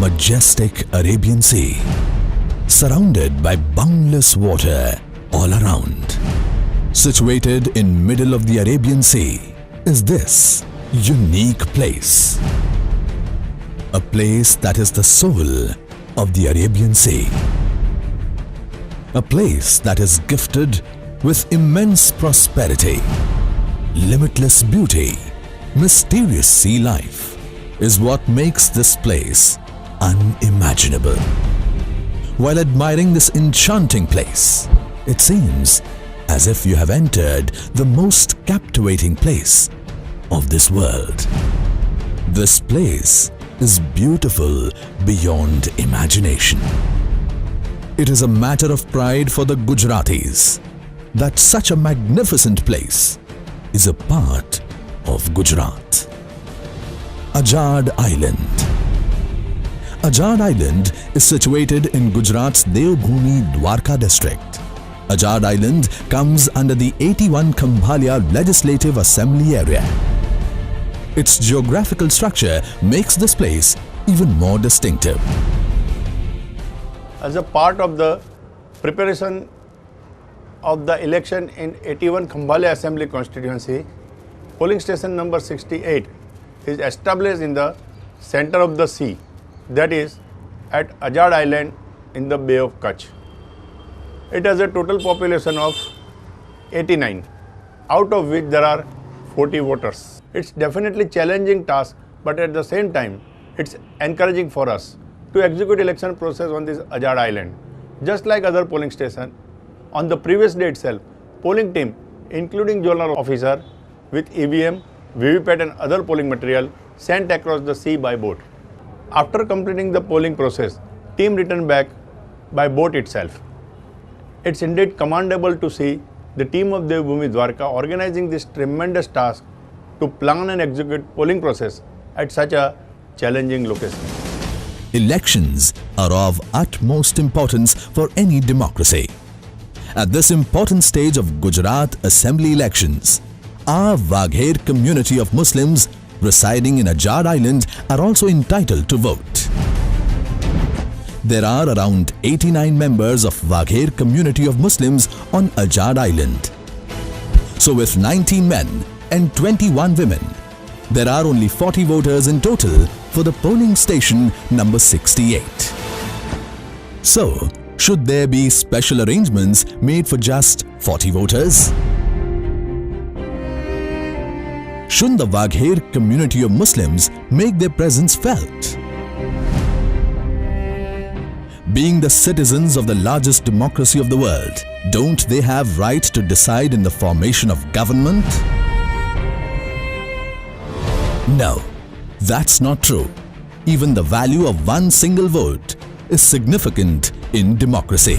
majestic Arabian Sea, surrounded by boundless water all around. Situated in middle of the Arabian Sea is this unique place. A place that is the soul of the Arabian Sea. A place that is gifted with immense prosperity, limitless beauty, mysterious sea life is what makes this place unimaginable. While admiring this enchanting place, it seems as if you have entered the most captivating place of this world. This place is beautiful beyond imagination. It is a matter of pride for the Gujaratis that such a magnificent place is a part of Gujarat. Ajad Island. Ajad Island is situated in Gujarat's Devbhoomi Dwarka district. Ajad Island comes under the 81 Khambhalia Legislative Assembly area. Its geographical structure makes this place even more distinctive. As a part of the preparation of the election in 81 Khambhalia Assembly constituency, polling station number 68 is established in the center of the sea, that is at Ajad Island in the Bay of Kutch. It has a total population of 89, out of which there are 40 voters. It's definitely challenging task, but at the same time, it's encouraging for us to execute election process on this Ajad Island. Just like other polling station, on the previous day itself, polling team, including zonal officer, with EVM, VVPAT and other polling material sent across the sea by boat. After completing the polling process, team returned back by boat itself. It's indeed commendable to see the team of Devbhoomi Dwarka organizing this tremendous task to plan and execute polling process at such a challenging location. Elections are of utmost importance for any democracy. At this important stage of Gujarat Assembly elections, our Wagher community of Muslims residing in Ajad Island are also entitled to vote. There are around 89 members of Wagher community of Muslims on Ajad Island. So with 19 men and 21 women, there are only 40 voters in total for the polling station number 68. So, should there be special arrangements made for just 40 voters? Shouldn't the Wagher community of Muslims make their presence felt? Being the citizens of the largest democracy of the world, don't they have right to decide in the formation of government? No, that's not true. Even the value of one single vote is significant in democracy.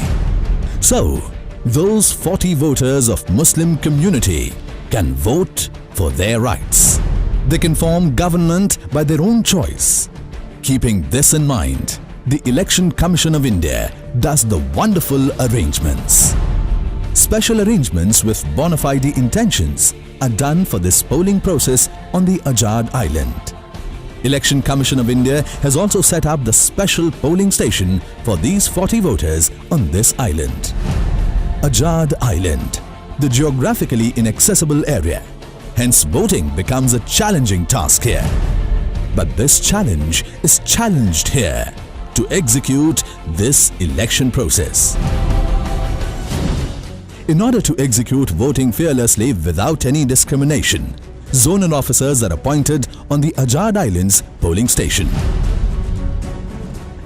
So, those 40 voters of Muslim community can vote for their rights. They can form government by their own choice. Keeping this in mind, the Election Commission of India does the wonderful arrangements. Special arrangements with bona fide intentions are done for this polling process on the Ajad Island. Election Commission of India has also set up the special polling station for these 40 voters on this island. Ajad Island, the geographically inaccessible area. Hence, voting becomes a challenging task here. But this challenge is challenged here to execute this election process. In order to execute voting fearlessly without any discrimination, zonal officers are appointed on the Ajad Island's polling station.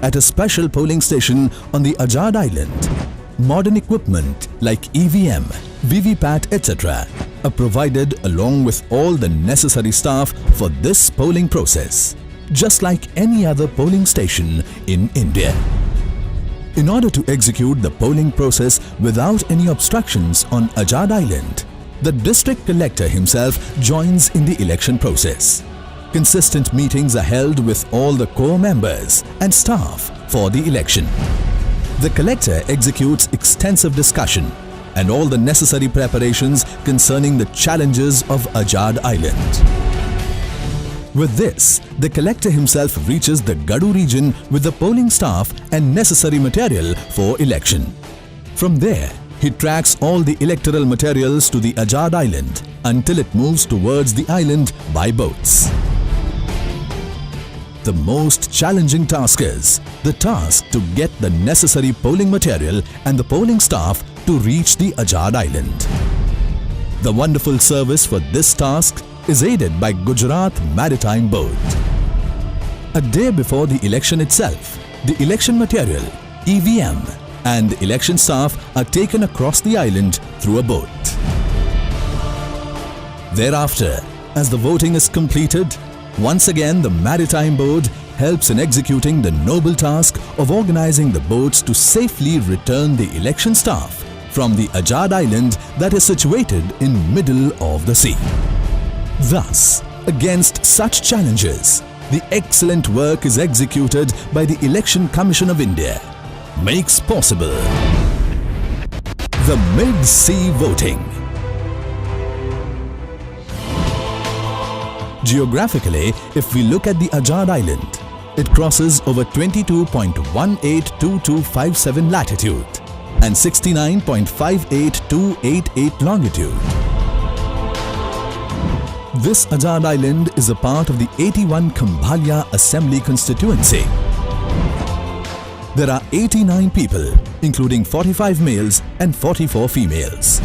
At a special polling station on the Ajad Island, modern equipment like EVM, VVPAT, etc. are provided along with all the necessary staff for this polling process, just like any other polling station in India. In order to execute the polling process without any obstructions on Ajad Island, the district collector himself joins in the election process. Consistent meetings are held with all the core members and staff for the election. The collector executes extensive discussion and all the necessary preparations concerning the challenges of Ajad Island. With this, the collector himself reaches the Gadu region with the polling staff and necessary material for election. From there, he tracks all the electoral materials to the Azad Island until it moves towards the island by boats. The most challenging task is the task to get the necessary polling material and the polling staff to reach the Azad Island. The wonderful service for this task is aided by Gujarat Maritime Board. A day before the election itself, the election material, EVM and election staff are taken across the island through a boat. Thereafter, as the voting is completed, once again the Maritime Board helps in executing the noble task of organizing the boats to safely return the election staff from the Azad Island that is situated in middle of the sea. Thus, against such challenges, the excellent work is executed by the Election Commission of India, makes possible the mid-sea voting. Geographically, if we look at the Azad Island, it crosses over 22.182257 latitude and 69.58288 longitude. This Azad Island is a part of the 81 Khambhalia Assembly Constituency. There are 89 people, including 45 males and 44 females.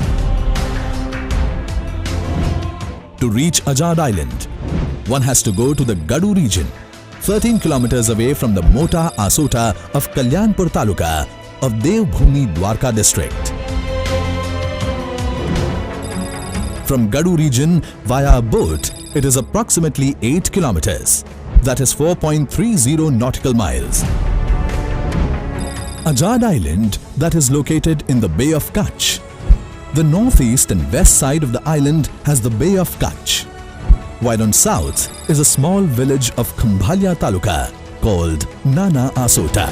To reach Azad Island, one has to go to the Gadu region, 13 kilometers away from the Mota Asota of Kalyanpur Taluka of Devbhoomi Dwarka district. From Gadu region via a boat, it is approximately 8 kilometers, that is 4.30 nautical miles. Azad Island, that is located in the Bay of Kutch. The northeast and west side of the island has the Bay of Kutch, while on south is a small village of Khambhalia Taluka called Nana Asota.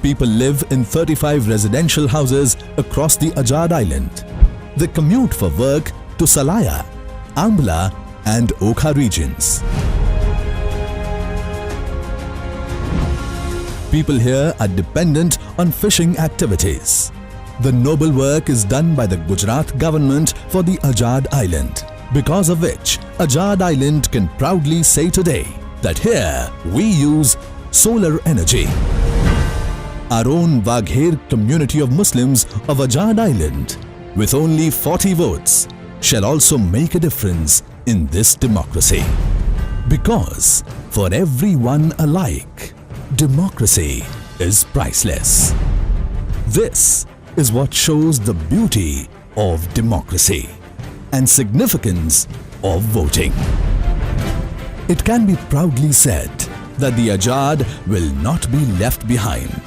People live in 35 residential houses across the Azad Island. They commute for work to Salaya, Ambla and Okha regions. People here are dependent on fishing activities. The noble work is done by the Gujarat government for the Azad Island, because of which Azad Island can proudly say today that here we use solar energy. Our own Wagher community of Muslims of Azad Island, with only 40 votes, shall also make a difference in this democracy. Because for everyone alike, democracy is priceless. This is what shows the beauty of democracy and significance of voting. It can be proudly said that the Azad will not be left behind.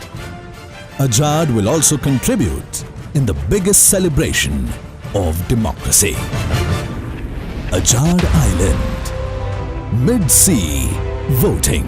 Azad will also contribute in the biggest celebration of democracy. Azad Island, mid-sea voting.